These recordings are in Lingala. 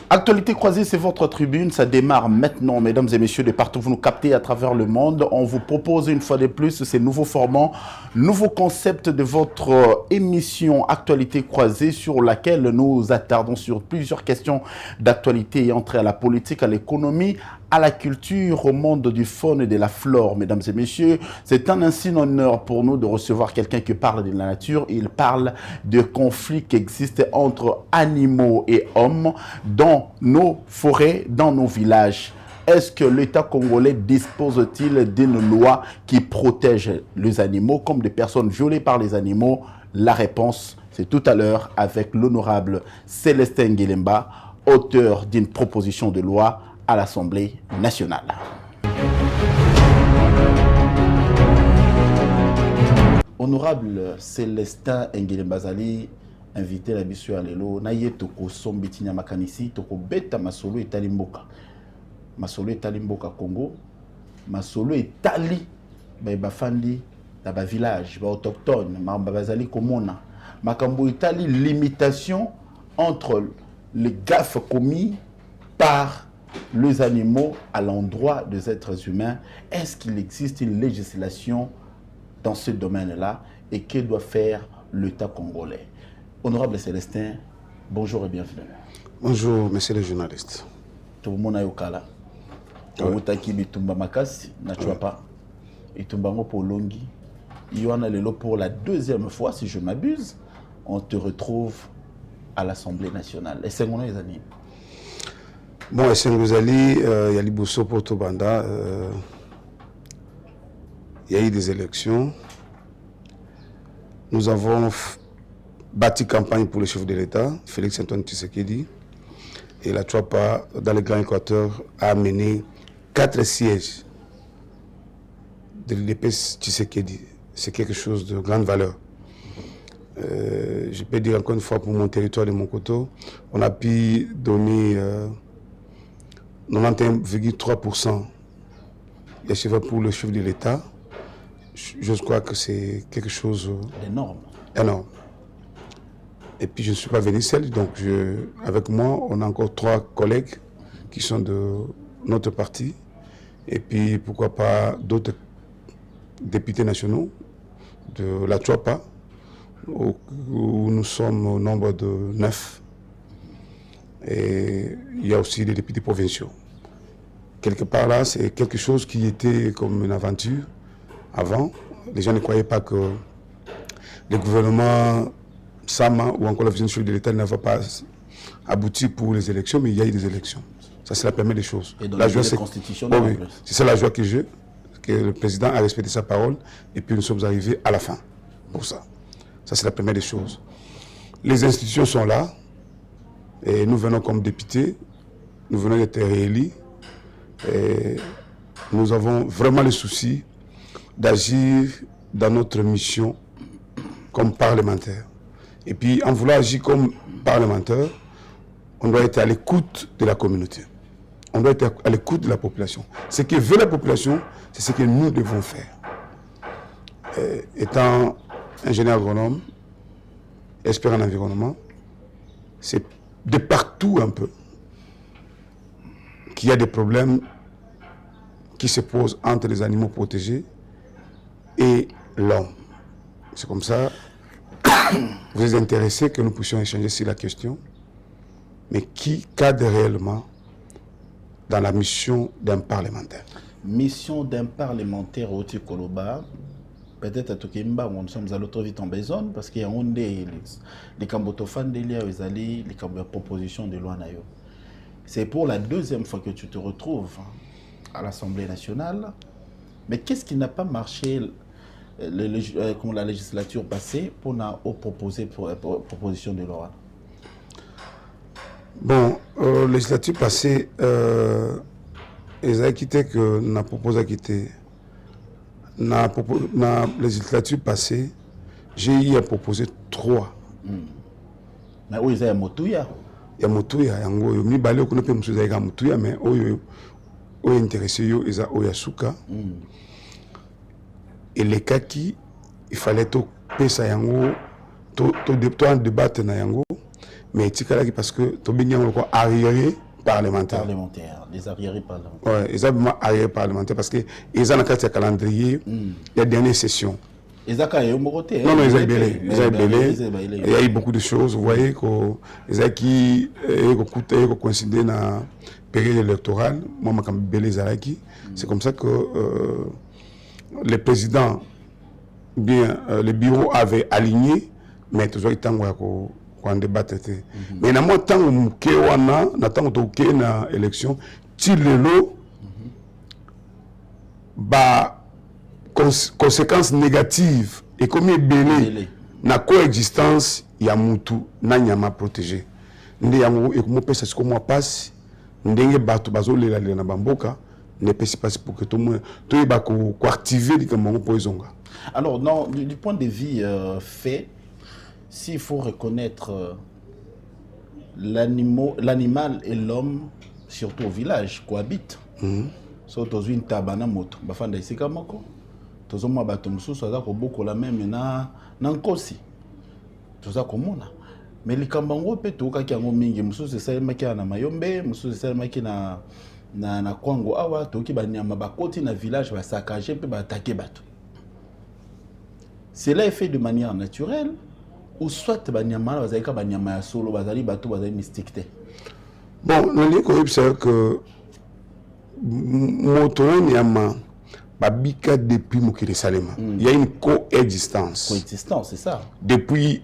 Actualité croisée, c'est votre tribune. Ça démarre maintenant, mesdames et messieurs, de partout. Vous nous captez à travers le monde. On vous propose une fois de plus ces nouveaux formats, nouveaux concepts de votre émission Actualité croisée, sur laquelle nous attardons sur plusieurs questions d'actualité ayant trait à la politique, à l'économie, à la culture, au monde du faune et de la flore. Mesdames et messieurs, c'est un insigne honneur pour nous de recevoir quelqu'un qui parle de la nature. Il parle de conflits qui existent entre animaux et hommes dans nos forêts, dans nos villages. Est-ce que l'État congolais dispose-t-il d'une loi qui protège les animaux comme des personnes violées par les animaux? La réponse, c'est tout à l'heure avec l'honorable Célestin Nguelemba, auteur d'une proposition de loi à l'Assemblée nationale. Honorable Célestin Nguelemba Zali, invité la biso ya lelo na ye toko sombiti nya makanisi toko beta masolo etali mboka. Masolo etali mboka Congo, masolo etali bafandi na ba village ba autochtone mamba bazali komona makambo etali limitation entre les gaffes commis par les animaux à l'endroit des êtres humains. Est-ce qu'il existe une législation dans ce domaine-là et que doit faire l'État congolais? Honorable Célestin, bonjour et bienvenue. Bonjour, monsieur le journaliste. Tout le monde a yokala. Omutaki bitumba makasi, n'achua pas. Itumba ngo pour longi. Yohana lelo pour la deuxième fois, si je m'abuse, on te retrouve à l'Assemblée nationale. Et c'est mon les amis. Bon, Essengozali, Yali Bousso Porto Banda, il y a eu des élections. Nous avons bâti campagne pour le chef de l'État, Félix Antoine Tshisekedi. Et la Chouapa, dans le Grand Équateur, a amené 4 sièges de l'IDP Tshisekedi. C'est quelque chose de grande valeur. Je peux dire encore une fois pour mon territoire de Mokoto, on a pu donner 91,3% des chiffres pour le chef de l'État. Je crois que c'est quelque chose énorme. Et puis je ne suis pas venu seul, donc avec moi, on a encore 3 collègues qui sont de notre parti. Et puis pourquoi pas d'autres députés nationaux de la Chouapa, où nous sommes au nombre de 9. Et il y a aussi des députés provinciaux. Quelque part là, c'est quelque chose qui était comme une aventure avant. Les gens ne croyaient pas que le gouvernement Sama ou encore la vision de l'État n'avait pas abouti pour les élections, mais il y a eu des élections. Ça, c'est la première des choses. Et dans la joie, c'est constitution. Oui. C'est la joie que j'ai, que le président a respecté sa parole, et puis nous sommes arrivés à la fin pour ça. Ça, c'est la première des choses. Les institutions sont là, et nous venons comme députés, nous venons d'être réélus, et nous avons vraiment le souci d'agir dans notre mission comme parlementaire. Et puis, en voulant agir comme parlementaire, on doit être à l'écoute de la communauté. On doit être à l'écoute de la population. Ce que veut la population, c'est ce que nous devons faire. Étant ingénieur agronome, expert en environnement, c'est de partout un peu qu'il y a des problèmes qui se posent entre les animaux protégés et l'homme. C'est comme ça. Vous êtes intéressé que nous puissions échanger sur la question, mais qui cadre réellement dans la mission d'un parlementaire? Mission d'un parlementaire au Tikoloba, peut-être à Tokimba, nous sommes allés trop vite en besogne, parce qu'il y a des cambotophanes, les propositions de loi. C'est pour la deuxième fois que tu te retrouves à l'Assemblée nationale. Mais qu'est-ce qui n'a pas marché comme la législature passée pour proposer proposition de loi? Bon, législature passée, ils ont quitté que n'a proposé à quitter. Dans la législature passée, j'ai eu à proposer 3. Mais où ils ont Motouya? Il y a Motouya, yango yo mi balé ko na pe musuza ya Motouya, mais oyo intéressé yo eza Oyasuka. Et les cas qui il fallait to pesa yango to débattre na yango mais tikalaki parce que to bengi ngolo ko arriéré parlementaire. Les arriérés parlementaires. Ouais, exactement arriéré parlementaire parce que ils ont un calendrier, il y a dernière session. Non, non, ils ont belé. Il y a eu beaucoup de choses, vous voyez, qu'ils ont qui coïncider dans la période électorale. Moi, je suis belé Zaraki. C'est comme ça que le président, bien, le bureau avait aligné, mais toujours il y a un débat. Mais dans le temps où il y a une élection, conséquences négatives et comme il belé na coexistence ya mutu na nyama protégé ndé yango et comme pesa ko moi passe ndenge bato bazolela na bamboka ne pesi pas pour que tout monde to ba ko activer comme poisonga. Alors non, du point de vue fait, s'il faut reconnaître l'animal et l'homme surtout au village cohabitent. Surtout une tabana moto bafanda isika moko tozo mwa bato mususu aza ko bokola même na nkosi toza komona mais likambo ngo pe tokaki yango mingi mususu esalemaki na Mayombe mususu esalemaki na Kwango awa toki banyama bakoti na village basakaje pe batake bato. Cela est fait de manière naturelle ou soit banyama bazalika banyama ya solo bazali bato bazali mystique te. Bon, on dit que moto nyama babika depuis Mokili Salema. Il y a une coexistence. Coexistence, c'est ça. Depuis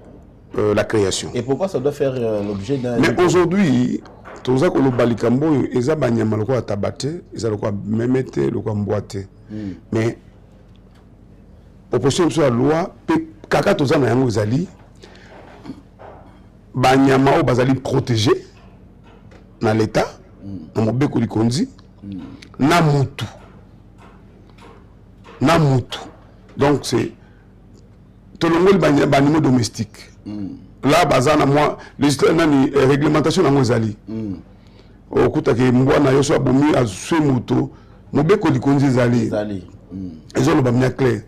la création. Et pourquoi ça doit faire l'objet d'un... Mais aujourd'hui, tout ça que le balikambo, ils ont banyama le quoi tabaté, ils ont le quoi memete, le quoi mboité. Mais opposition sur la loi, kaka tout ça na yango zali banyama o bazali protégé dans l'état, dans mobeko likondi. Na mutu. Donc c'est tout le monde animaux domestiques. Là bazana moi les réglementations na mozali. Au kuta ke mbwana yoso abomi azwe moto mobeko likonzi zali. Ils ont le bamia clair.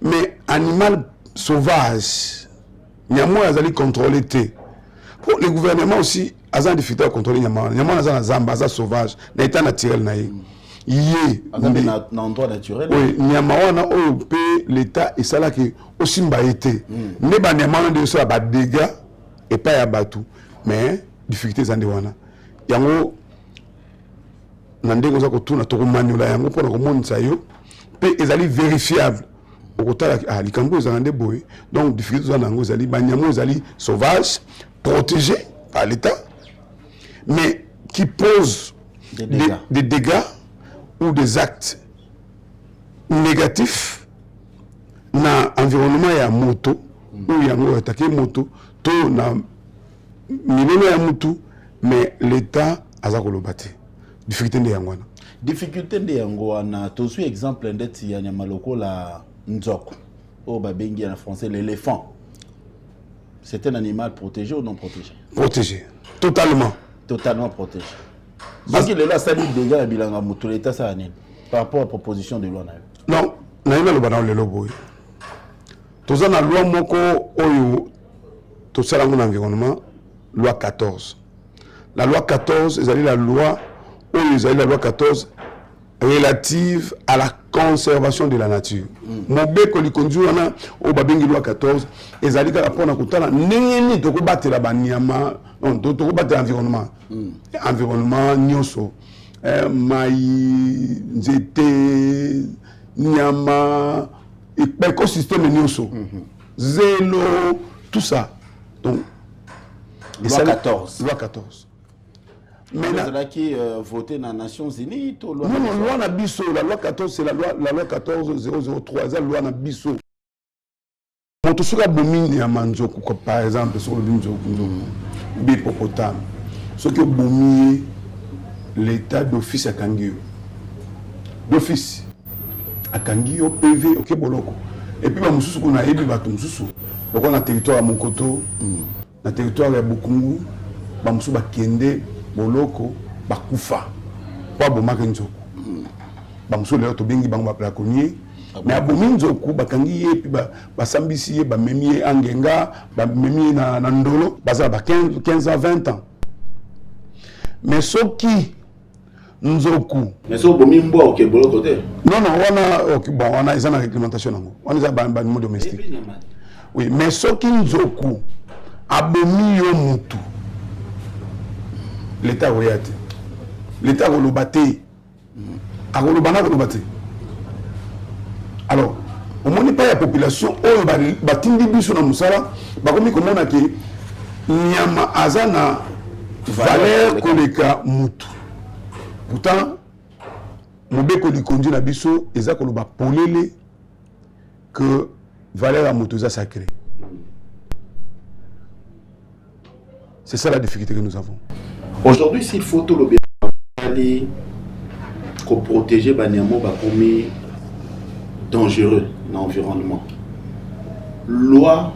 Mais animal sauvage nyamo azali contrôlé té. Pour le gouvernement aussi azan difficulté à contrôler nyama. Nyama azana zamba azana sauvage na état naturel na ye. Yé dans endroit naturel. Oui, nyama wana o pe l'état et ça là que aussi mba été. Ne ba nyama de ça ba dégâts et pas ya batu. Mais difficulté zande wana. Yango nandeko za ko tuna to ko manula yango pour ko monisa yo pe ezali vérifiable. Au kotala likambo ezande boy. Donc difficulté za nango ezali ba nyama ezali sauvage, protégé par l'état mais qui pose des dégâts ou des actes négatifs dans l'environnement ya moto ou yango attaqué moto to na mileno ya moto mais l'état aza kolobate difficulté de yango wana difficulté de yango wana to suis exemple ndeti ya nyama lokola nzoko o babengi en français l'éléphant. C'est un animal protégé ou non protégé? Protégé, totalement protégé. Parce qu'il est là, ça dit déjà à Bilanga Moutou, l'État, ça par rapport à la proposition de loi. Non, il y a le lobo. Tout ça, la loi Moko, tout ça, dans l'environnement, loi 14. La loi 14, c'est la loi, la loi 14 relative à la conservation de la nature. Mobe ko likonzi wana o babengi loi 14 ezali ka pona kutala nengeni to ko batela banyama non to ko batela environnement. Environnement nyonso mai nzete nyama écosystème nyonso. Zélo tout ça. Donc loi 14. Loi 14. Mais là qui voté dans les Nations Unies, non, loi Nabiso, la loi 14, c'est la loi 14-003, c'est la loi Nabiso. Mon sur la bomine à Manzoku, par exemple, sur le Binzoku, Bipopotame, ce que bomine l'état d'office à Kangio. D'office à Kangio, PV, ok, Boloko. Et puis, on a élu Batum Soussou. Donc, on a territoire à Mokoto, on a territoire à Bukungu, on a Kende. Boloko bakufa kwa bomaka nzoko bamuso leo to bengi bango ba plakonnier Mais abomi nzoku bakangi ye puis basambisi ye bamemi ye angenga bamemi ye na ndolo baza ba 15 à 20 ans. Mais soki nzoku mais so bomi mbo ok bolo côté non on a une réglementation nango on est ba animaux domestiques oui mais soki nzoku abomi yo mutu l'état royate l'état rolobate akolobana kolobate. Alors au moins pas la population oyo batindi biso na musala bakomi komona ke nyama azana valeur koleka mutu. Pourtant mobeko likondi na biso eza koloba polele que valeur à mutu za sacré. C'est ça la difficulté que nous avons. Aujourd'hui, s'il faut tout le bien pour protéger Banyamo bakomi dangereux dans l'environnement. Loi,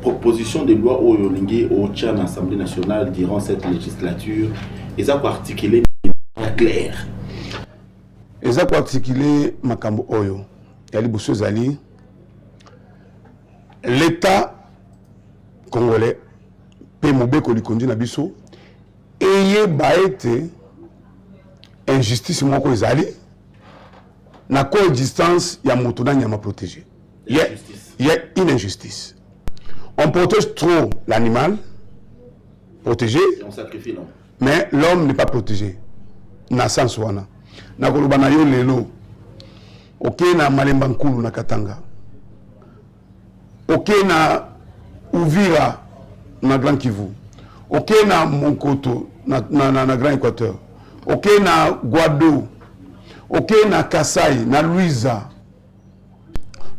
proposition de loi au Yolingi au Tchad l'Assemblée nationale durant cette législature, ils ont articulé clair. Ils ont articulé Makambo Oyo. Yali Bousso Zali. L'État congolais, Pémobé Kolikondi Nabiso, ayé baété injustice moko ezali na coexistence ya moto na nyama protégé. Il y a une injustice. On protège trop l'animal protégé et on sacrifie l'homme. Mais l'homme n'est pas protégé. Na sens wana. Na koloba na yo lelo. OK na Malemba Nkulu na Katanga. OK na Uvira na Grand Kivu. OK na Monkoto na Grand Équateur. OK na Guado. OK na Kasai, na Luisa.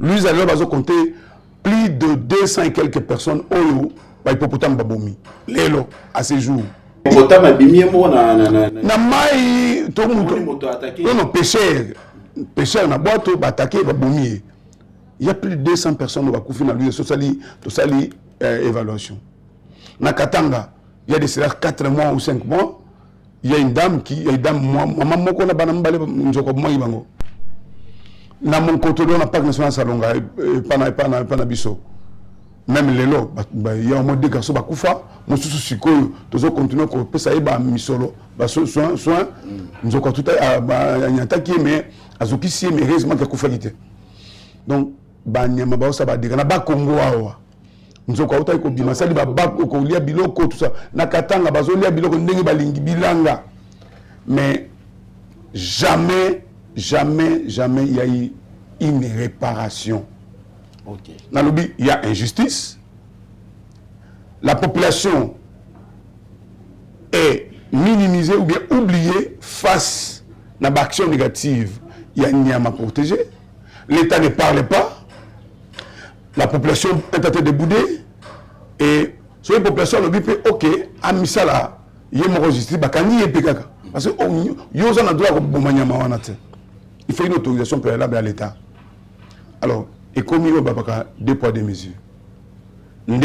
Luisa là bazo compter plus de 200 et quelques personnes oyo ba hippopotame babomi. Lelo à ces jours. Hippopotame abimi mo na mai to moto attaqué. Non pêcheur na boîte ba attaquer babomi. Il y a plus de 200 personnes ba koufi na Luisa to sali évaluation. Na Katanga, il y a de cela 4 mois ou 5 mois. Il y a une dame maman moko na bana mbale njoko moi bango. Na mon côté on a pas national salonga pana biso. Même lelo il y a au moins 2 garçons ba kufa, mosusu sikoyo tozo continuer ko pesa ba misolo ba soin njoko tout ba nyataki mais azokisi mais heureusement que kufa kité. Donc ba nyama ba osa ba dika na ba Congo awa. Nzoko auta ko bima sali ba ko lia biloko tout ça na Katanga bazo lia biloko ndenge balingi bilanga. Mais jamais il y a eu une réparation. OK. Dans le but, il y a injustice. La population est minimisée ou bien oubliée face à l'action négative. Il y a une nyama protégée. L'État ne parle pas. La population est en train de bouder. Et sur la population, le but est OK. Amisala, il y a une justice. Parce que il faut une autorisation préalable à l'État. Alors, et comme il y a 2 poids 2 mesures. Dans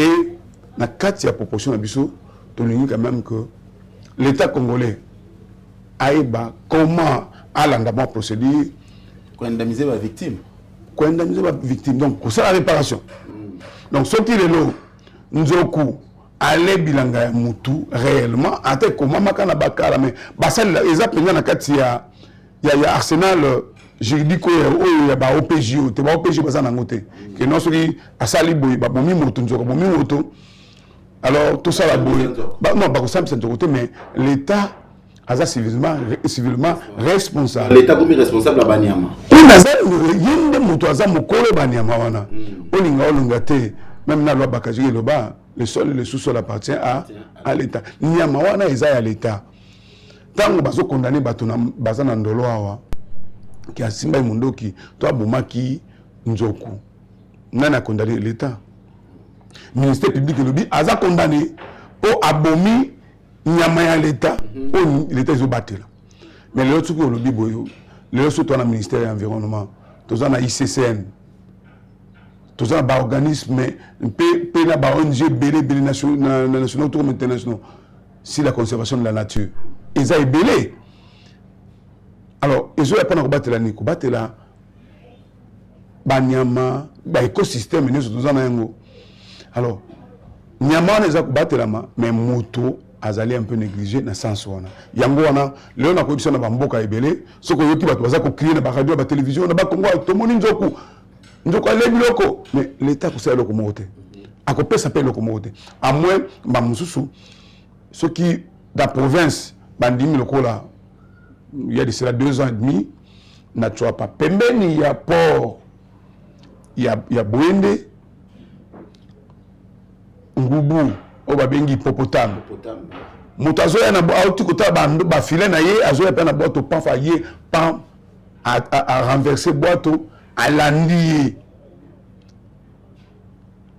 la 4e proportion de Bissot, on quand même que l'État congolais a comment à procédure pour indemniser les victimes. Pour indemniser les victimes. Donc, c'est la réparation. Donc, ce qui est là, nous avons aller bilanga mutu réellement ate comment makana bakala mais basal exemple na kati ya arsenal juridique oyo ya ba OPJ te ba OPJ basana ngote que non soki asali boy ba bomi mutu nzoko bomi mutu alors tout ça la boy non ba ko simple c'est mais l'état aza civilement responsable l'état comme responsable à Banyama nazali yende mutu aza mokolo Banyama wana olinga olunga te même na loi Bakajiri loba le sol et le sous-sol appartient à l'État. Nyama wana eza ya l'État. Tango bazo condamner bato na bazana ndolo awa ki asimba mundoki to abomaki nzoku. Nana condamné l'État. Ministère public lobi aza condamné po abomi nyama ya l'État po l'État zo batela. Mais l'autre truc lobi boyo, l'autre to na ministère de l'environnement, to na ICCN. Tous les organismes, les ONG, les nationaux, tout internationaux, c'est la conservation de la nature. Ils ont belé. Alors, ils ont pas combattre la banyama, écosystème, nous sommes alors, nyama on est battelama, mais moto azali un peu négligé dans sens wana. Yango wana, leo na ko na bamboka ebele, soko yoki bato baza ko crier na ba radio ba télévision na ba Congo to moni nzoku. Nzoku ale biloko, mais l'état ko sa loko moté. Akopé ça paye loko moté. À moins ba mususu ceux qui dans province bandimi loko là il y a de cela 2 ans et demi na tu pas pembeni il y a port il y a Bwende Ngubu oba bengi hippopotame moto ya na auti kota bando ba filet na ye azoya pe na boîte pan fa ye pan a renverser boîte a landi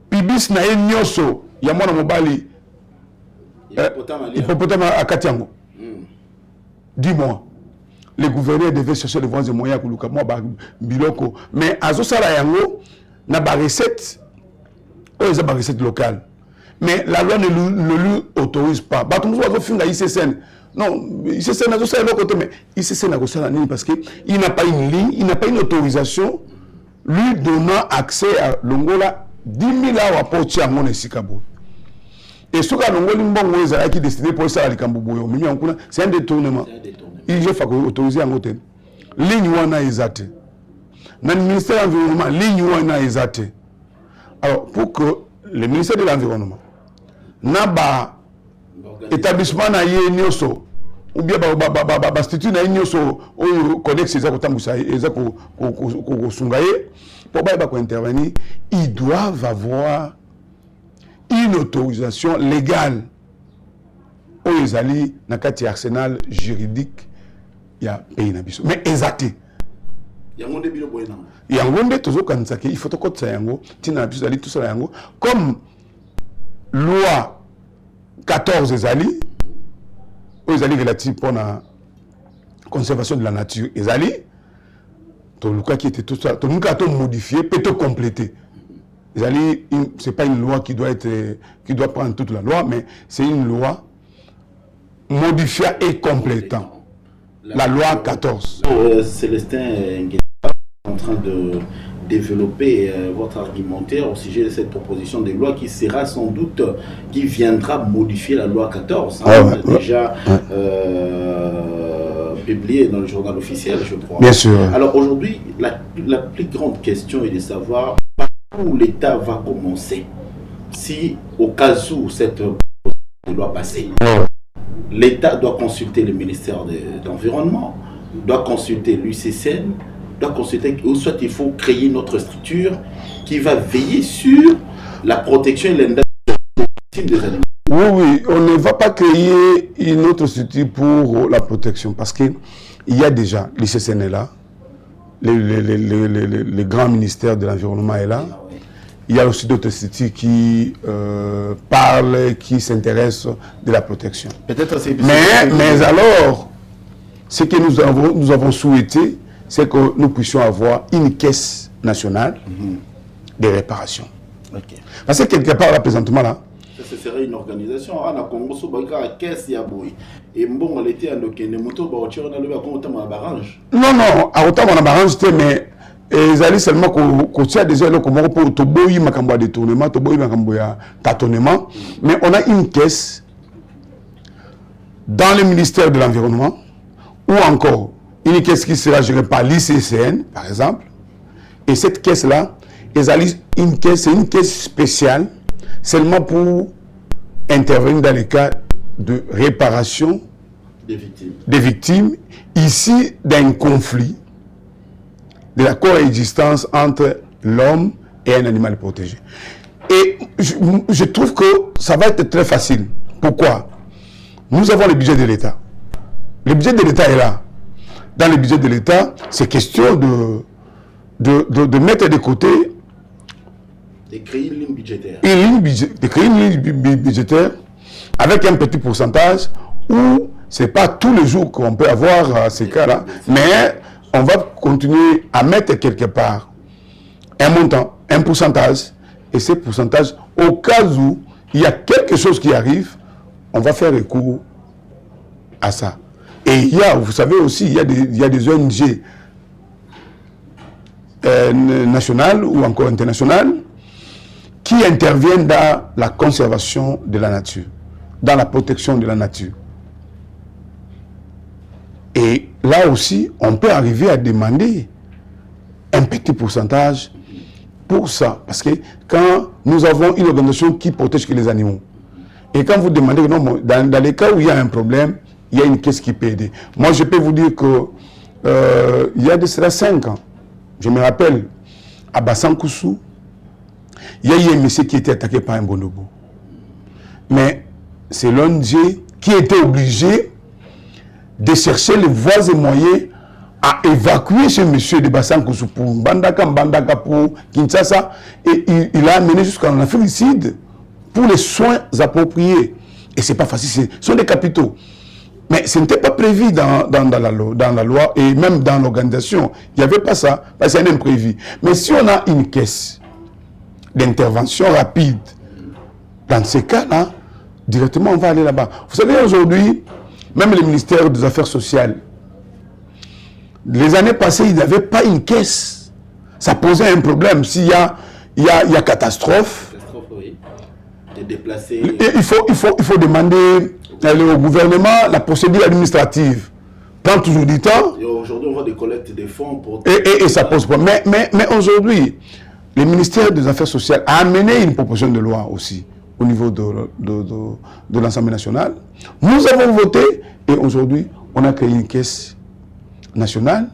pibis na ye nyoso ya mwana mobali hippopotame a katiango. Dis-moi, le gouverneur devait chercher les voies et moyens pour le moi biloko mais azo sala yango na ba recette ils ont ba recette locale. Mais la loi ne lui autorise pas. Bato nous avons fait ICCN. Non, ICCN a fait l'autre côté, mais ICCN a fait la ligne parce qu'il n'a pas une ligne, il n'a pas une autorisation lui donnant accès à l'Ongola 10 000 à porter à mon Esikabo. Et ce que l'Ongola qui est destiné pour ça à l'Ikambobo, c'est un détournement. Il faut autoriser en côté. Ligne wana ezate. Dans le ministère de l'Environnement, ligne wana ezate. Alors, pour que le ministère de l'Environnement naba établissement na ye nyoso ou bien ba statut na nyoso o codex eza ko tambusa eza ko sungaye pour ba ko intervenir, ils doivent avoir une autorisation légale au ezali na kati arsenal juridique ya pays na biso mais exacté yango nde bilo boyena yango nde tozo kanisa ke il faut to kotsa yango tina biso ali tout ça yango comme loi 14 ezali relative pour la conservation de la nature ezali to luka qui était tout ça to luka to modifier peut-être compléter ezali c'est pas une loi qui doit prendre toute la loi mais c'est une loi modifiant et complétant la loi 14. Célestin est en train de développer votre argumentaire au sujet de cette proposition de loi qui sera sans doute, qui viendra modifier la loi 14, déjà publiée dans le journal officiel, je crois. Bien sûr. Alors aujourd'hui, la plus grande question est de savoir par où l'État va commencer. Si au cas où cette proposition de loi passée, l'État doit consulter le ministère de l'Environnement, doit consulter l'UCCN, doit consulter, ou soit il faut créer notre structure qui va veiller sur la protection et l'indemnisation des animaux. Oui, on ne va pas créer une autre structure pour la protection parce qu'il y a déjà l'UCCN est là, le grand ministère de l'Environnement est là. Il y a aussi d'autres structures qui parlent, qui s'intéressent de la protection. Peut-être c'est mais alors, ce que nous avons souhaité, c'est que nous puissions avoir une caisse nationale de réparation. Okay. Parce que quelque part, là, présentement, là, ça serait une organisation. On a Congo sous la caisse Yaboui. Et bon, on était à l'Okene Moto, on a barrage. Non, à autant on a barrage, mais ils allaient seulement qu'on tient des heures pour Toboyi Makambo détournement, Toboyi Makambo tâtonnement. Mais on a une caisse dans le ministère de l'Environnement ou encore une caisse qui sera gérée par l'ICCN, par exemple. Et cette caisse-là, c'est une caisse spéciale seulement pour intervenir dans les cas de réparation des victimes ici d'un conflit, de la coexistence entre l'homme et un animal protégé. Et je trouve que ça va être très facile. Pourquoi? Nous avons le budget de l'État. Le budget de l'État est là. Dans le budget de l'État, c'est question de mettre de côté de créer une ligne budgétaire. De créer une ligne budgétaire avec un petit pourcentage où ce n'est pas tous les jours qu'on peut avoir ces cas-là, mais on va continuer à mettre quelque part un montant, un pourcentage, et ce pourcentage, au cas où il y a quelque chose qui arrive, on va faire recours à ça. Et il y a, vous savez aussi, il y a des ONG nationales ou encore internationales qui interviennent dans la conservation de la nature, dans la protection de la nature. Et là aussi, on peut arriver à demander un petit pourcentage pour ça. Parce que quand nous avons une organisation qui protège que les animaux, et quand vous demandez, non, dans les cas où il y a un problème, il y a une caisse qui peut aider. Moi, je peux vous dire que il y a de cela 5 ans, je me rappelle, à Bassankoussou, il y a eu un monsieur qui était attaqué par un bonobo. Mais c'est l'ONG qui était obligé de chercher les voies et moyens à évacuer ce monsieur de Bassankoussou pour Mbandaka, pour Kinshasa, et il a amené jusqu'en Afrique du Sud pour les soins appropriés. Et ce n'est pas facile, ce sont des capitaux. Mais ce n'était pas prévu dans la loi et même dans l'organisation. Il n'y avait pas ça, parce que c'est un imprévu. Mais si on a une caisse d'intervention rapide, dans ces cas-là, directement on va aller là-bas. Vous savez, aujourd'hui, même le ministère des Affaires sociales, les années passées, il n'avait pas une caisse. Ça posait un problème. S'il y a catastrophe, oui. Déplacer. Il faut demander au gouvernement la procédure administrative. Prend toujours du temps. Et aujourd'hui, on voit des collectes de fonds pour... Et ça pose problème. Mais aujourd'hui, le ministère des Affaires sociales a amené une proposition de loi aussi au niveau de l'Assemblée nationale. Nous avons voté et aujourd'hui, on a créé une caisse nationale.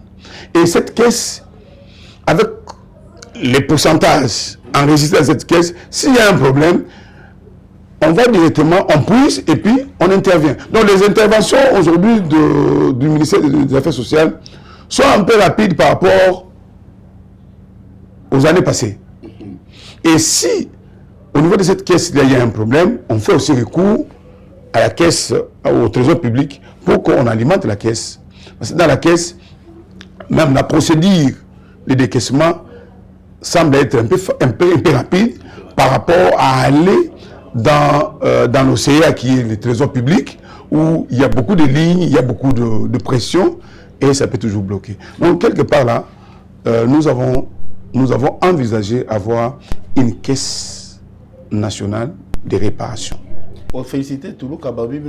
Et cette caisse, avec les pourcentages enregistrés à cette caisse, s'il y a un problème, on va directement, on puise et puis on intervient. Donc les interventions aujourd'hui du ministère des Affaires sociales sont un peu rapides par rapport aux années passées. Et si, au niveau de cette caisse, il y a un problème, on fait aussi recours à la caisse, au trésor public, pour qu'on alimente la caisse. Parce que dans la caisse, même la procédure de décaissement semble être un peu rapide par rapport à aller dans l'OCA qui est le trésor public, où il y a beaucoup de lignes, il y a beaucoup de pression, et ça peut toujours bloquer. Donc, quelque part là, nous avons envisagé avoir une caisse nationale de réparation. Pour féliciter tout le Kababi,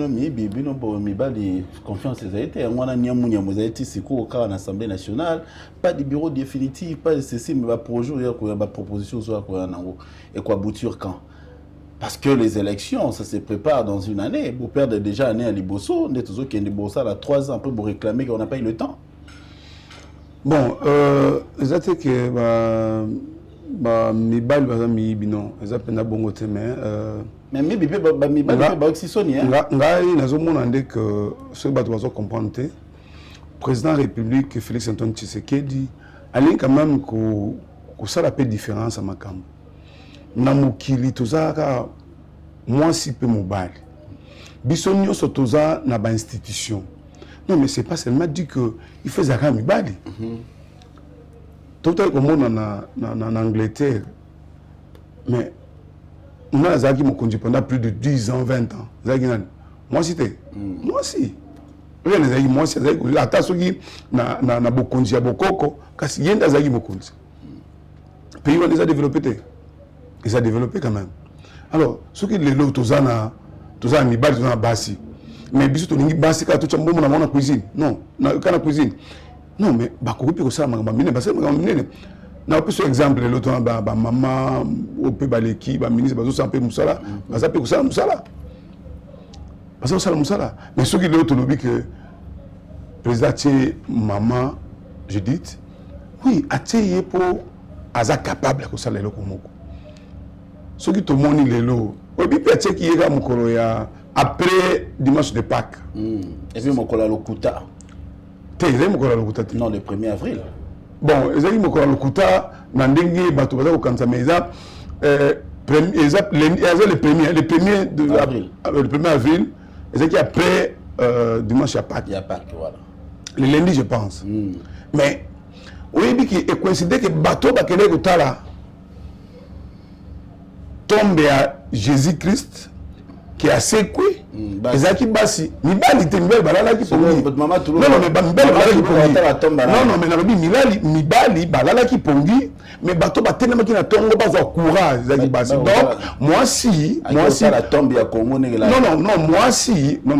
confiance a été. On a en Assemblée nationale, pas de bureau définitif, pas de ceci, mais projet, il y a une proposition et quoi aboutir quand. Parce que les élections, ça se prépare dans une année. Vous perdez déjà une année à Liboso, on est toujours qui est Liboso à 3 ans, après vous réclamer qu'on n'a pas eu le temps. Bon, c'est que mibali baza miyibino eza pena bongo te mais mibipe mibali ba oxysoni ngai nazomona nde que ce bato bazo comprendre te président de la République Félix Antoine Tshisekedi ali quand même ko ça la peu différence à makambo na mokili tozaka mwasi pe mobali biso nyonso toza na ba institution. Non mais c'est pas seulement dit que il fait zaka mibali. Tout est comme en Angleterre. Mais on a Zaki Mokonji pendant plus de 10 ans, 20 ans. Moi aussi, moi aussi. Moi aussi, la tasse qui na Bokonji à Bokoko, parce qu'il y a des Zaki Mokonji. Le pays on les a développés. Ils ont développé quand même. Alors, ce qui est le lot, tout ça na mibali, tout ça na basi. Mais bisous, tout le basi, quand tu as un bon moment en cuisine. Non, dans la cuisine. Non, mais bakoko pe ko sala mangamba mine parce que mangamba mine na pe so exemple l'autre ba maman au pe baleki ba ministre bazo sampe musala baza pe ko sala musala parce que sala musala mais ce qui l'autre lobi que président tie maman Judith oui ateye pour aza capable ko sala eloko moko ce qui to moni lelo obi pe tie ki yeka mukolo ya après dimanche de Pâques et puis mokolo lokuta. Non, le 1er avril. Bon, les amis, Mokola Nandenge, Bato Baza, Kansameza, le 1er avril. Le 1er avril, et après dimanche à Pâques. Il y a Pâques, voilà. Le lundi, je pense. Mais, oui, il coïncide que Bato Bakele Kotala tombe à Jésus-Christ, qui est assez cuit. ezaki basi mibali te mibali balalaki pongi maman tout non mais mibali balalaki pongi non mais nalobi mibali balalaki pongi mais bato batelemaki na tongo bazwa courage ezaki basi donc moi si la tombe ya Congo non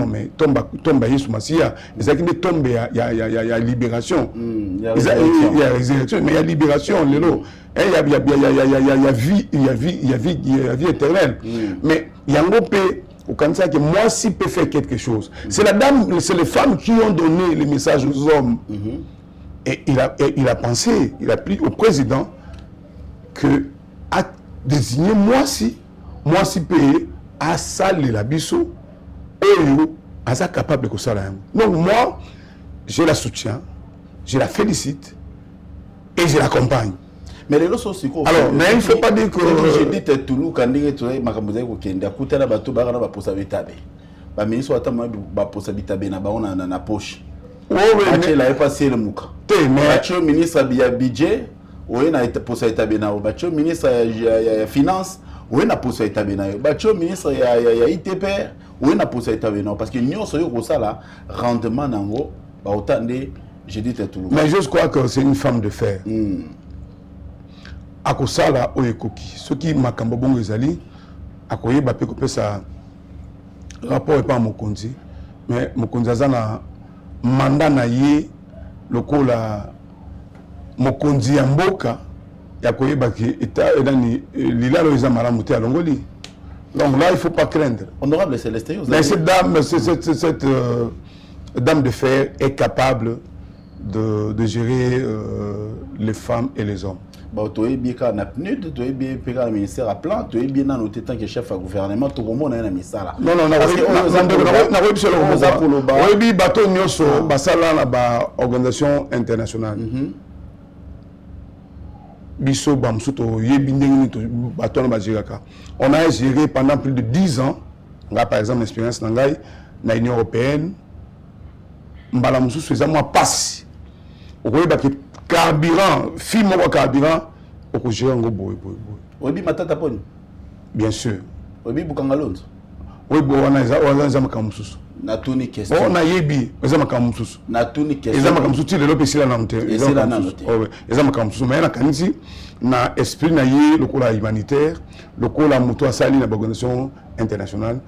mais tombe Yesu Masia ezaki nde tombe ya libération ya résurrection mais ya libération lelo il y a vie éternelle mais yango pe au Canada que moi si peut faire quelque chose. C'est les femmes qui ont donné le message aux hommes. Et il a pensé, il a pris au président que a désigné moi si peut à saler la biso et à ça capable de ça. Donc moi je la soutiens, je la félicite et je l'accompagne. Mais les autres aussi alors mais il faut pas dire que j'ai dit que Toulou quand il est makamboza ko kenda kutana bato bagana ba posa bitabe ba ministre atama ba posa bitabe na baona na poche mais la passé le muka mais ministre ya budget oye na posa bitabe na bacho ministre ya finance oye na posa bitabe na bacho ministre ya ITP oye na posa bitabe na parce que nyonso yo ko sala rendement nango ba otande j'ai dit que Toulou mais je crois que c'est une femme de fer. Akosala oyekoki soki makambo bongo ezali akoyeba pe kopesa rapport epa mokonzi mais mokonzi azana mandat na ye lokola mokonzi ya mboka ya koyeba ki eta edani lilalo eza malamu te alongoli donc là il faut pas craindre honorable Célestin mais cette dame de fer est capable de gérer les femmes et les hommes. Tu es bien na PNUD, tu es bien le ministère à plan, tu es bien dans notre temps que chef à gouvernement, tout le monde est dans ça. Non, bateau nyoso basala na ba organisation internationale. Biso bamsuto yebi ndenge to bateau na bajiraka. On a géré pendant plus de 10 ans, là par exemple l'expérience na ngai na Union européenne. Mbala mususu ezamwa passe. Okoyeba ke carburant, film au carburant, au projet en gros. Obi matata poni. Bien sûr. Obi bukangalonzo. Oui, bon, on a zama kamususu. Na tuni question. On a yebi, zama kamususu. Na tuni question. Zama kamususu le lope sila na mte. Sila na note. Oh, zama kamususu. Mais na kanisi na esprit na ye le cola humanitaire, le cola moto asali na organisation internationale.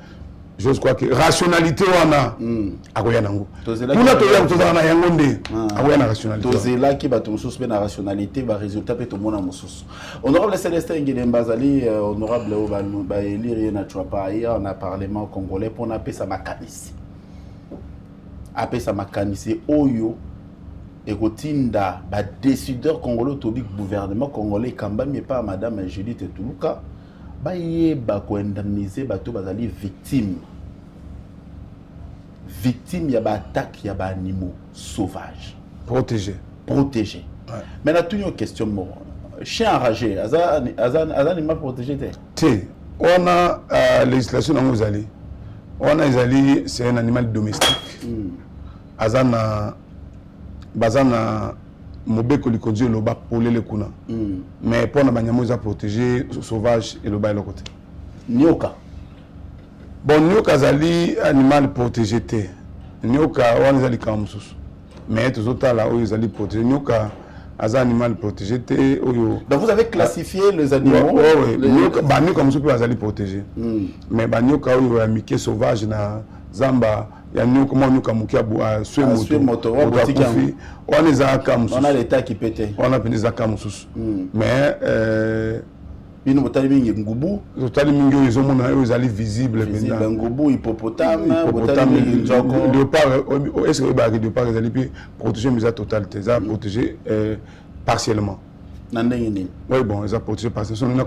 Je crois que rationalité wana akoya nango kuna to ya kutoza na yango nde akoya na rationalité tozela ki bato mususu be na rationalité ba résultat pe to mona mususu honorable Célestin Ngile Mbazali honorable ba élire na Chouapa hier na parlement congolais pour na pesa makanisi apesa makanisi oyo ekotinda ba décideur congolais to big gouvernement congolais kambami pa madame Judith Tuluka baye bako indemniser bato bazali victime ya ba attaque ya ba animaux sauvages protégé ouais. Mais na tout une question mo chien enragé azan animal protégé te on a législation dans ozali on a ezali c'est un animal domestique azana bazana mobeko likonzi loba polele kuna mais pour na banyamo za protéger sauvage et loba eloko te nyoka bon nyoka zali animal protégé te nyoka wana zali kamususu mais tozota la oyo zali protégé nyoka aza animal protégé te oyo donc vous avez classifié les animaux nyoka ba nyoka mususu pe zali protégé mais ba nyoka oyo ya mike sauvage na zamba ya nyoka mo nyoka mukia sué moto on les a kamususu on a l'état qui pète on a pris des kamususu mais bino botali mingi ngubu totali mingi oyo ezomona oyo ezali visible maintenant ngubu hippopotame botali mingi njoko léopard est-ce que ba léopard ezali pe protéger mais à totalité ça protéger partiellement nandenge nini oui bon ils ont protégé partiellement na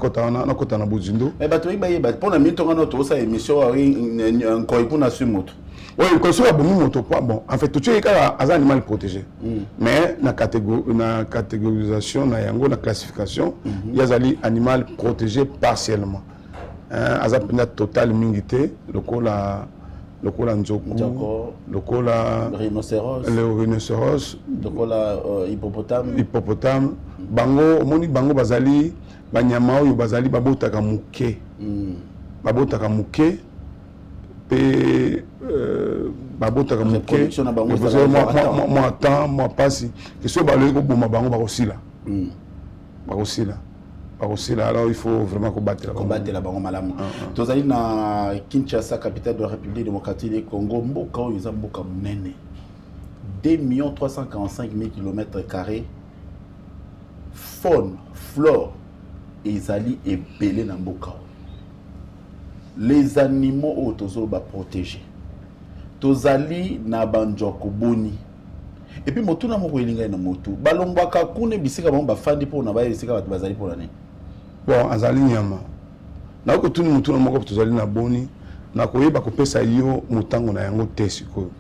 kota na buzindo mais bato ba pona mintonga no to sa émission un koipu na sumoto oui quand sur bon moto bon en fait tout est un animal protégé mais na catégorisation na yango na classification il y a des animal protégé partiellement azapenda total mingité lokola nzoko lokola rhinocéros lokola hippopotame bango moni bango bazali banyama oyo bazali babotaka muke pe babota ka muke moi temps moi passe que ce balé ko boma bango ba osila alors il faut vraiment combattre la bango malamu tozali na Kinshasa capitale de la République démocratique du Congo mboka oyo eza mboka munene 2 345 000 km². Faune, flore, ezali ebele na mboka. Les animaux autozo ba protéger. Tozali na banjoko boni. Et puis motuna moko elinga na motu. Balongwaka kune bisika ba fandi po na ba bisika ba bazali po na ne. Bon, azali nyama. Na ko tuni motuna moko tozali na boni na koyeba kopesa yo mutango na yango tesiko.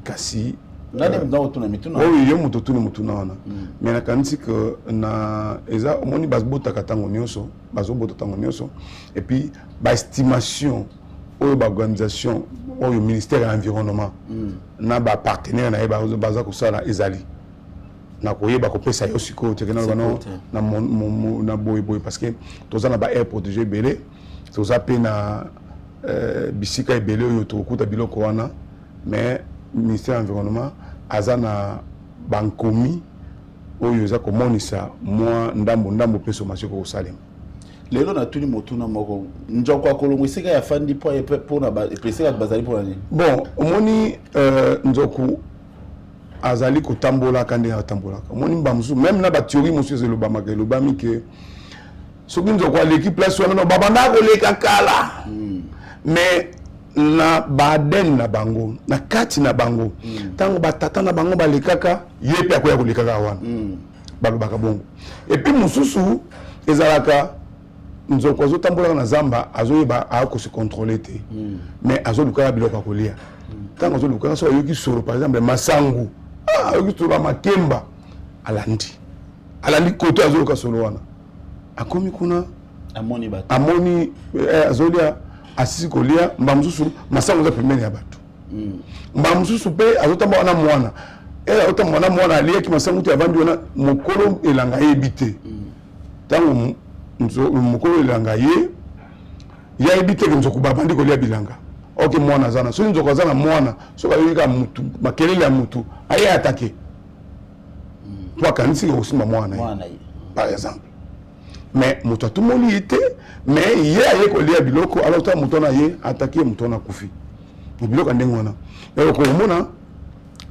Kasi nani mdao tuna mituna oui yo muto tuni mutuna wana mais na kanisi que na eza omoni bazbota katango nyonso bazobota tango nyonso et puis ba estimation oyo ba organisation oyo ministère de l'environnement na ba partenaire na eba baza ko sala ezali na koyeba ko pesa yo siko tekena bano na boy parce que toza na ba air protégé belé toza pe na bisika ebele oyo tokuta biloko wana mais ministère de l'environnement azana bankomi oyo za komonisa moi ndambo peso masiko ko salem lelo na tuni motuna moko njoko akolongo isika ya fandi po na pesika bazali po nani bon omoni njoku azali ko tambola kandi ya tambola omoni mbamsu même na ba théorie monsieur zelo bamaka lo bami ke soki njoko l'équipe place wana no babanda ko leka kala mais na baden na bango na kati na bango tango batata na bango balekaka yepe akoya kolekaka wana balobaka bongo et puis mususu ezalaka nzoko azotambola na zamba azoyeba ako se contrôler te mais azoluka biloko kolia tango azoluka so yoki solo par exemple masangu yoki to makemba alandi koto azoluka solo wana akomi kuna amoni azolia asisi kolia mbamsusu masango za pembeni ya batu mbamsusu pe azotamba na mwana azotamba na mwana alia ki masango te avandi wana mokolo elanga yebite tango mokolo elanga ye ya yebite ke nzoku babandi kolia bilanga oke mwana zana so nzoku zana mwana so ka yika mutu makelele ya mutu aye atake toi kanisi ko simba mwana par exemple mais moto atumoli ete mais ye aye kolia biloko alors ta moto na ye attaquer moto na kufi biloko ndenge wana yo ko mona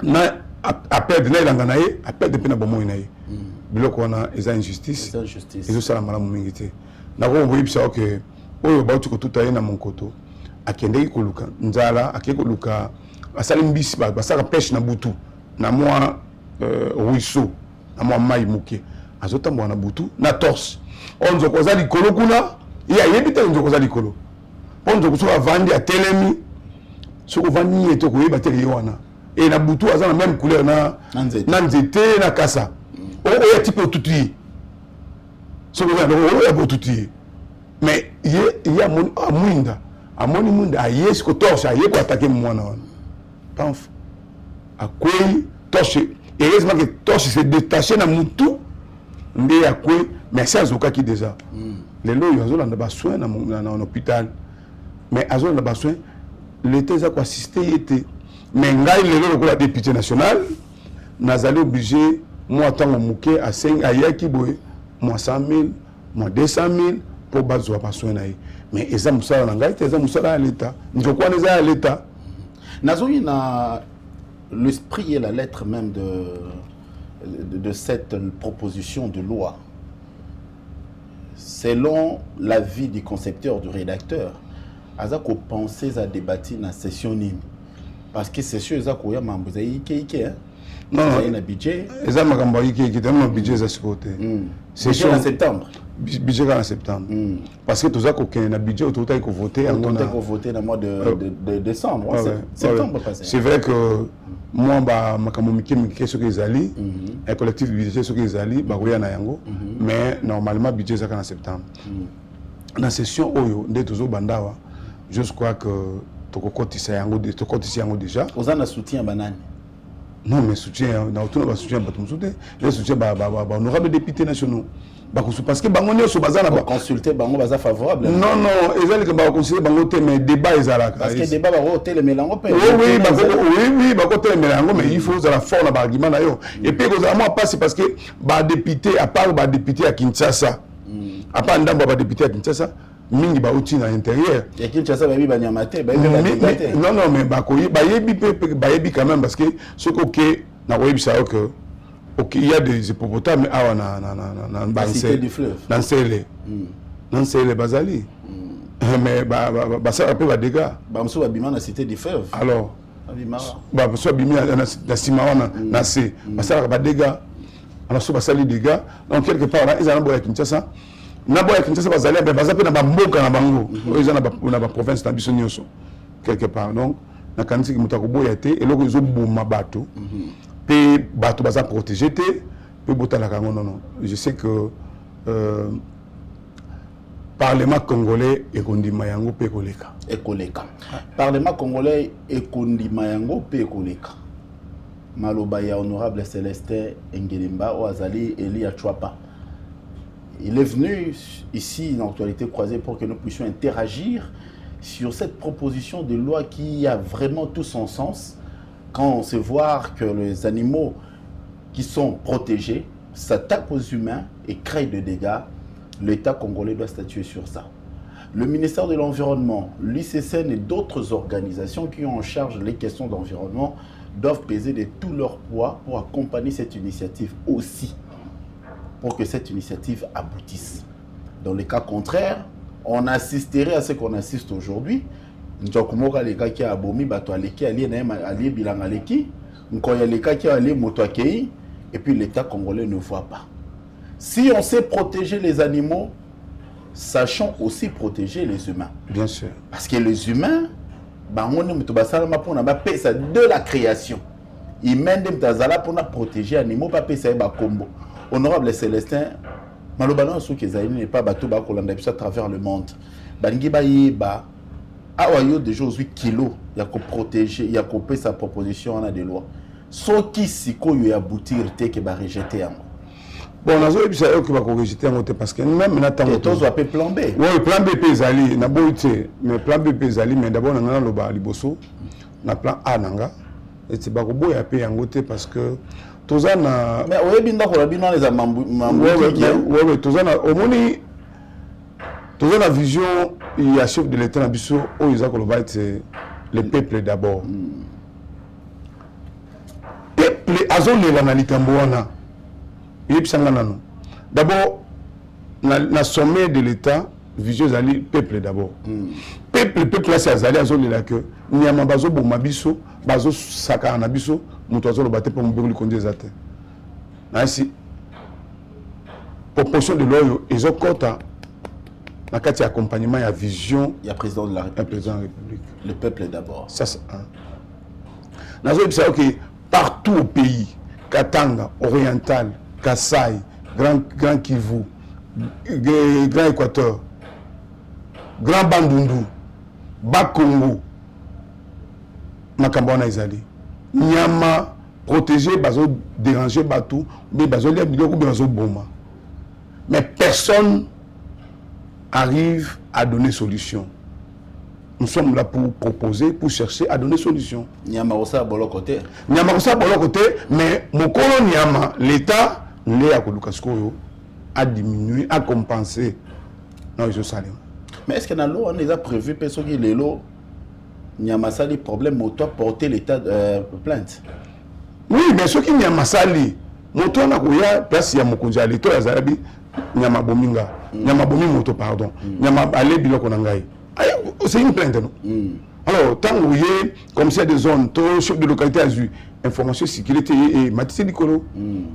na appel na ilanga na ye appel depuis na bomo na ye biloko wana eza injustice ezo sala malamu mingi te na ko boyi bisa ok oyo bauti ko tuta ye na monkoto akende koluka nzala akeko luka asali mbisi basaka pêche na butu na moi ruisseau na moi mai muke azotamba na butu na torse onzo koza likolo kuna ya yebita onzo koza likolo onzo kusuka vandi atelemi soko vandi eto koyeba te wana et na butu azana même couleur na nzete na kasa o ya tipo tuti soko ya o ya botuti mais ye amoni munda ayes ko torche aye ko attaquer mwana wana paf akwei torche heureusement que torche s'est détaché na mutu ndé akwei mais ça azoka qui déjà les lois ils ont ba soin na hôpital mais azon na ba soin l'état za ko assister était mais ngai le ko la député national nazali obligé moi tant moké à 5 ayaki boy moi 100 000 moi 200 000 pour bazwa ba soin na mais eza musala na ngai eza musala à l'état njoko na eza à l'état nazoni na l'esprit et la lettre même de cette proposition de loi. Selon l'avis du concepteur, du rédacteur, Azako pensait à débattre dans la session nini. Parce que c'est sûr, Azako ya mambo za ike hein. Non, il y a un budget. Azama kamba ike tellement budget za sikote. C'est en septembre. Budget en septembre. Parce que tout ça qu'on a budget autour de voter on a voté dans le mois de décembre, septembre passé. C'est vrai que moi ba makambo mike ce que zali un collectif budget ce que zali ba koya na yango mais normalement budget ça en septembre. Na session oyo nde tozo bandawa je crois que tokokotisa yango déjà. Ozana soutien banani. Non, mais soutien, on va soutien, les soutien, honorable député nationaux. Parce que bango sur bazar là consulter bango baza favorable. Non non, ils allaient que consulter bango mais débat ils là. Parce que débat bango hôtel le mélango oui hôtel le mélango mais il faut la forme la argument là yo. Et puis moi pas c'est parce que député à part député à Kinshasa. À part ndamba député à Kinshasa, mingi ba outil à l'intérieur. Et Kinshasa ba bi nyamate, ba non non mais yebi quand même parce que ce que na webi ça que ok, il y a des hippopotames dans cité du fleuve. Dans les Bazali. Mais ça a peu de dégâts. Bamsou abima la cité du fleuve. Alors, Bamsou abima la Simawana, na C. Ça a pas de dégâts. Alors, ça a des dégâts. Donc, quelque part, ils ont un bois Kinshasa. Na bois Kinshasa, Bazali, Bazape n'a pas mboka na bango. Ils ont la province d'Abissonioso. Quelque part. Donc, na kanisi ki mutakobo yate, et là, ils ont bouma bateau. Puis bateau baza protégé te puis botala kango non je sais que parlement congolais ekondima yango pe koleka parlement congolais ekondima yango pe koleka maloba ya honorable Célestin Engelimba ou Azali Elia Chouapa. Il est venu ici dans l'actualité croisée pour que nous puissions interagir sur cette proposition de loi qui a vraiment tout son sens. Quand on sait voir que les animaux qui sont protégés s'attaquent aux humains et créent des dégâts, l'État congolais doit statuer sur ça. Le ministère de l'Environnement, l'ICCN et d'autres organisations qui ont en charge les questions d'environnement doivent peser de tout leur poids pour accompagner cette initiative aussi, pour que cette initiative aboutisse. Dans le cas contraire, on assisterait à ce qu'on assiste aujourd'hui. Njokumoka leka ki abomi bato aleki ali na ali bilanga leki nkoya leka ki ali moto akei et puis l'État congolais ne voit pas. Si on sait protéger les animaux, sachons aussi protéger les humains. Bien sûr. Parce que les humains bango muto basala mapona ba pesa de la création. Ils mènent des mtazala pour protéger les animaux pas pesa ba kombo. Honorable Célestin malobana sou ke zaini n'est pas bato ba kolanda biso à travers le monde. Bangi ba yeba awayo déjà 8 kilos, il y a qu'à protéger, il y a qu'à payer sa proposition on a des lois. Ce qui si y aboutir te que va rejeter en. Bon, on a dit que va rejeter en parce que même na tango. Et tous doit plan B. Oui, plan B pezali na boité, mais plan B pezali mais d'abord on a loba liboso, na plan A nanga et c'est ba ko boya pe yango te parce que tozana mais oyebinda ko labina les mambu. Ouais, tozana omoni dans la vision, il y a chef de l'État, c'est le peuple d'abord. Peuple, d'abord, la sommet de l'État, vision le peuple d'abord. Peuple, là, c'est Azali, là que il y a un bazo pour Mabiso, bazo Saka Anabiso, mon toiseau le battait pour me brûler comme des athées. Ainsi, proportion de l'oyo, ils ont quota. Dans le cadre d'accompagnement, il y a vision. Il y a président de la République. Le peuple d'abord. Ça, c'est un. Dans le partout au pays, Katanga, Oriental, Kassai, Grand Kivu, Grand Équateur, Grand Bandundu, Bas-Congo, Makambona Izali, Nyama, protéger, bazo déranger, bateau, mais bazo lié, bazo boma. Mais personne arrive à donner solution. Nous sommes là pour proposer, pour chercher à donner solution. Nyamarosa à bon côté. Nyamarosa à bon côté, mais Mokolo Nyama, l'État, a diminué, a compensé. Non, ils sont mais est-ce que dans l'eau, on les a prévu, parce que les lots, Nyamasa, les problèmes, moto porter l'État plainte? Oui, mais ce qui Nyamasa, moto n'a pas place, il y a Mokonja, l'État, il y a Nyama Bominga, Nyama Bomimoto, pardon, Nyama Ale Biloko Nangai. C'est une plainte, non? Alors, tant que vous voyez, comme c'est des zones, tout chef de localité a eu information sécurité et Matisse Likolo,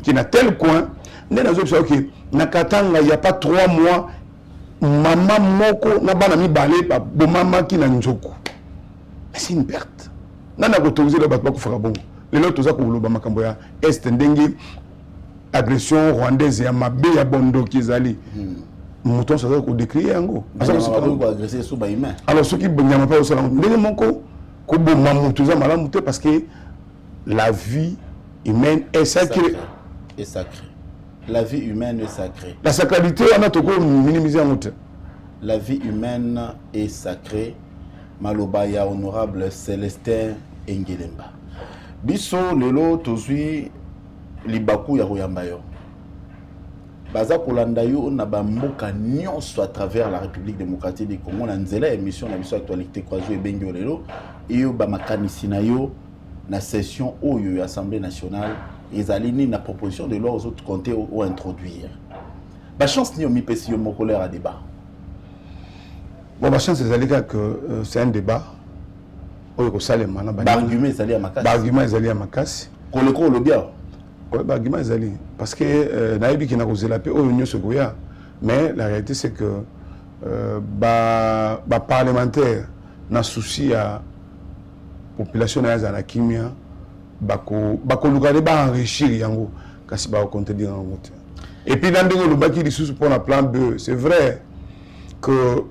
qui n'a tel coin, il n'y a pas 3 mois, maman moko, n'a pas mis balai, bon maman qui n'a njoku. C'est une perte. N'a pas autorisé le bâtiment pour faire bon. Les autres, tout ça, pour le Bamakamboya, est dengue. Agression rwandaise ya mabe ya bondo kizali mouton ça ko décrier yango agresser sous ba humain alors ceux qui nyama pas au salon ndenge moko ko bomba mouton za malamu te parce que la vie humaine est sacrée. Et sacrée. La vie humaine est sacrée. La sacralité, on a tout minimisé en route. La vie humaine est sacrée. Malobaya honorable Célestin Engelemba. Biso lelo tozui libaku ya koyamba yo. Baza kolanda yo na bamboka nyonso à travers la République démocratique du Congo na nzela émission na biso actualité croisée bengi lelo iyo ba makanisi na yo na session oyo ya Assemblée nationale ezali ni na proposition de leurs autres comtés ou introduire. Ba chance ni omi pesi yo mokoleur à débat. Bon, ma chance que c'est un débat. Argument ezali à makasi. Argument ezali à makasi. Koleko lobia. Oui, argument ezali parce que naïbi qui n'a causé la paix au union segoya, mais la réalité c'est que parlementaire n'a souci à population na za la kimia bako lugale ba enrichir yango kasi ba contredire en route. Et puis dans le baki di sous pour la plan B, c'est vrai que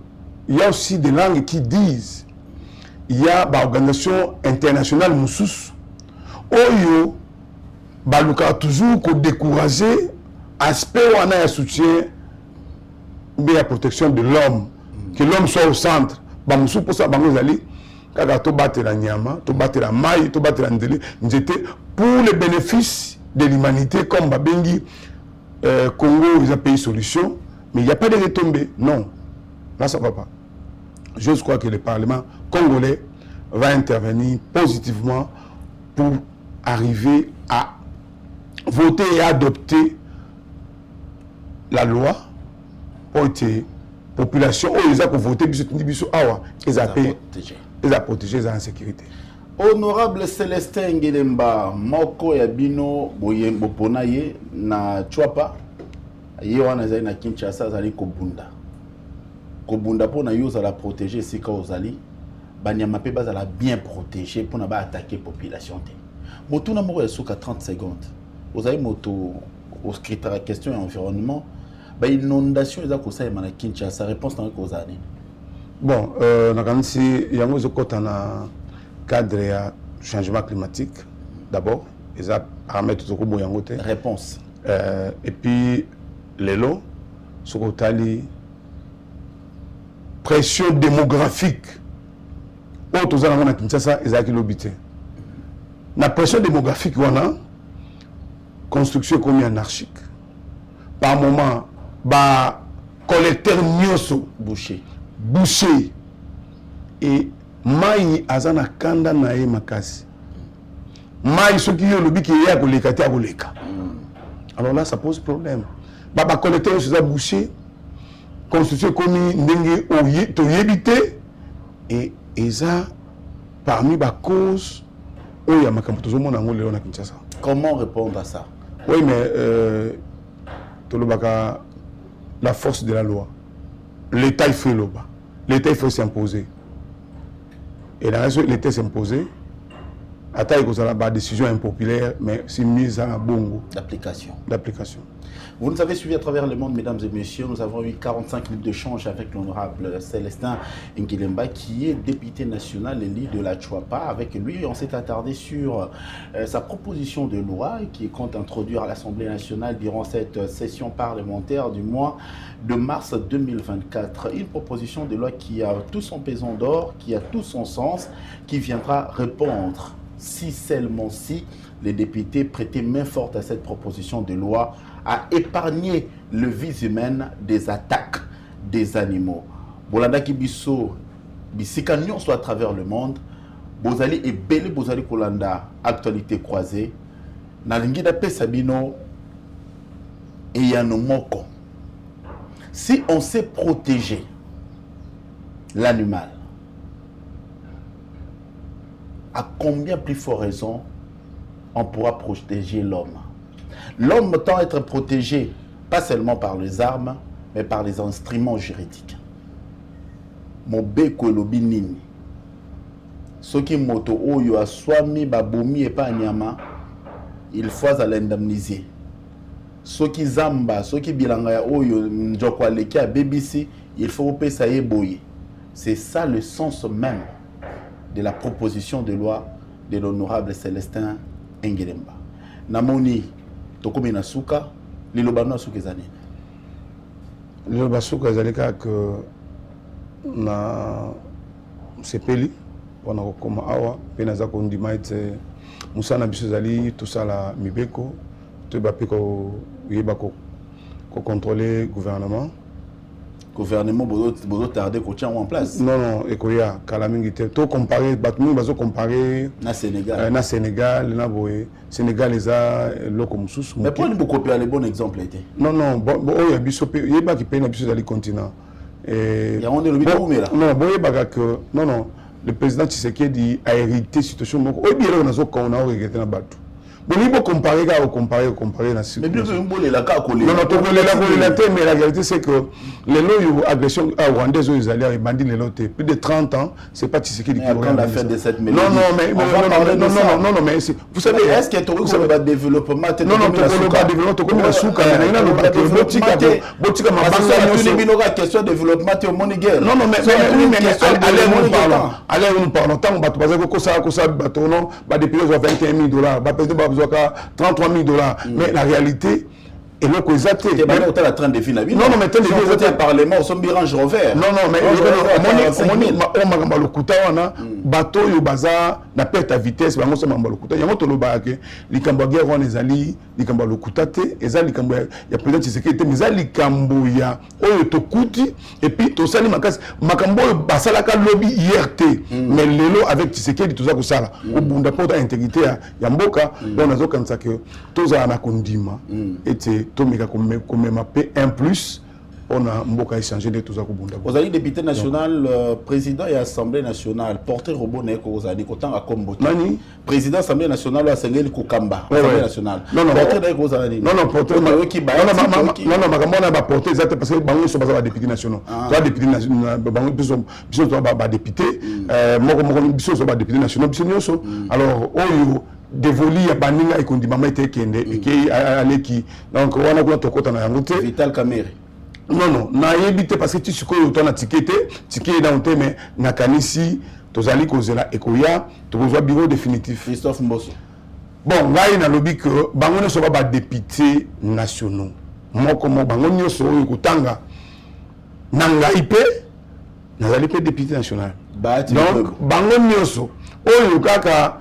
il y a aussi des langues qui disent il y a une organisation internationale moussous oyo baluka toujours ko décourager aspect wana ya soutien mais la protection de l'homme, que l'homme soit au centre. Ba moussou pour ça bango zali kaka to battre la nyama, to battre la maille, to battre la ndele, j'étais pour le bénéfice de l'humanité comme babengi Congo, ils ont payé solution, mais il n'y a pas de retombées. Non. Là, ça ne va pas. Je crois que le Parlement congolais va intervenir positivement pour arriver à voter et adopter la loi pour que la population, ils ont voté, ils ont protégé, ils ont en sécurité. Honorable Célestin Ngelemba, moko ya bino boyembo ponaye na Chwapa, ye wana zali na Kinshasa zali kobunda. Kobunda pona yo za la protéger sika ozali, banyama pe bazala bien protéger pona ba attaquer population te. Moto na moko ya suka 30 secondes. Ozali moto au critère question et environnement, ba inondation eza kosaima na Kinshasa, réponse na ko zani. Bon, na kanisi yango zokota na cadre ya changement climatique d'abord, les paramètres de yangote. Réponse. Et puis les lots, ce qu'on pression démographique. Autres gens ont Kinshasa, ils ont l'obité. La pression démographique, on a construction comme anarchique. Par moment, bah collecteur nyoso boucher. Et mai azana kanda na ye makasi. Mai soki yo lobi ki ya koleka te akoleka. Alors là ça pose problème. Ba collecteur se boucher construction comme ndenge to yebité et eza parmi ba cause oya makambo tozomona ngolo na Kinshasa. Comment répondre à ça? Oui mais tolobaka la force de la loi. L'État il fait loba. L'État il faut s'imposer. Et la raison, l'État s'imposé. Attends, il y a une décision impopulaire, mais c'est mise en bongo. D'application. Vous nous avez suivis à travers le monde, mesdames et messieurs. Nous avons eu 45 minutes d'échange avec l'honorable Célestin Ngelemba, qui est député national élu de la Chwapa. Avec lui, on s'est attardé sur sa proposition de loi qui compte introduire à l'Assemblée nationale durant cette session parlementaire du mois de mars 2024. Une proposition de loi qui a tout son pesant d'or, qui a tout son sens, qui viendra répondre, si seulement si les députés prêtaient main forte à cette proposition de loi, à épargner le vie humaine des attaques des animaux. Bolanda Kibiso, Bisikanion soit à travers le monde, Bozali et Bele Bozali Kolanda, actualité croisée, Nalingida Pesabino et Yanomoko. Si on sait protéger l'animal, à combien plus fort raison on pourra protéger l'homme? L'homme tend à être protégé, pas seulement par les armes, mais par les instruments juridiques. Mobeko lobi nini. Soki moto oyo aswami babomi et pas nyama, il faut l'indemniser. Soki zamba, soki bilanga ya oyo njoko aleki a BBC, il faut pesa ye boye. C'est ça le sens même de la proposition de loi de l'honorable Célestin Ngelemba. namoni tokomi na suka liloba na suka ezani liloba suka ezali kaka na sepeli wana kokoma awa pe naza kondima ete musana biso ezali tosala mibeko toyeba mpe koyeba kocontrôler gouvernement bozo tarder kotia en place. Non, ekoya kala mingi te to comparer bato mingi bazo comparer na Sénégal na boye Sénégal eza loko mususu. Mais pour nous copier les bons exemples été. Non, oya biso pe yeba ki pe na biso ezali continent. Et on est le bilan là. Non, boye baga que non, le président Tshisekedi a hérité situation moko. Oyi bien na zo ko na regretter na bato. Bon, il faut comparer la situation. Mais bien sûr, la cas collé. Non, mais la réalité c'est que les lots agression rwandaise aux alliés et bandits les lots plus de 30 ans, c'est pas Tshisekedi qui a l'affaire de cette mélodie. Non, mais vous savez, est-ce que tu as un développement? Non, pas développement, comme la souka, question de développement, tu as mon guerre. Non, mais allez, nous parlons. Tant que ça, depuis $21 000, 33 000 $. Mais la réalité, et donc, ils ont été. En train de finir. Non, mais tu as un parlement, son Range Rover. Non, mais on le couteau, bateau, il baza, n'a pas ta vitesse, on se le couteau. Il y a un autre lobaké, les Cambodgiens, les Ali, les Cambodgiens, le coutate, et ça, les Cambodgiens, il y a peut-être sécurité, mais ça, les Cambodgiens, on te coûte, et puis, tout ça, les Macas, Macambo, Basalaka lobby IRT, mais les lots avec Tshisekedi, tout ça, tout ça, au bout d'un point d'intégrité, il y a un boka, on a comme ça que tout ça, on a condiment, et tout meka comme mappé un plus on a mboka échangé de tout ça ko bunda. Vous allez député national, président et assemblée nationale, porter robot neko vous allez autant à Kombo. Nani président assemblée nationale à Sengeli Kokamba, assemblée nationale. Non, porter neko vous allez. Non, porter qui ba. Non, makamona ba porter exact parce que bango so ba député national. Toi député national bango biso to ba député moko biso so ba député national biso nyonso. Alors oyo dévolu ya baninga ekondimama ete kende eke aleki donc wana kuna tokota na yango te Vital Kamerhe. Non, na yebite parce que tu sikoyo to na ticket na onte mais na kanisi tozali kozela ekoya tokozwa bureau définitif Christophe Mbosso. Bon, ngai na lobi que bango nyonso ba députés nationaux moko bango nyonso oyo kotanga na ngai pe nazali pe député national. Donc bango nyonso oyo kaka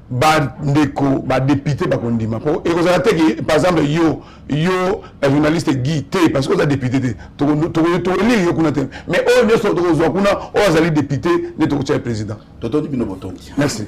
bandeko ba député ba kondima po et vous avez par exemple yo journaliste Guy T parce que vous êtes député to li yo kuna te mais on ne so to zo kuna o azali député ne to président Toto Dibino Botondi. Merci.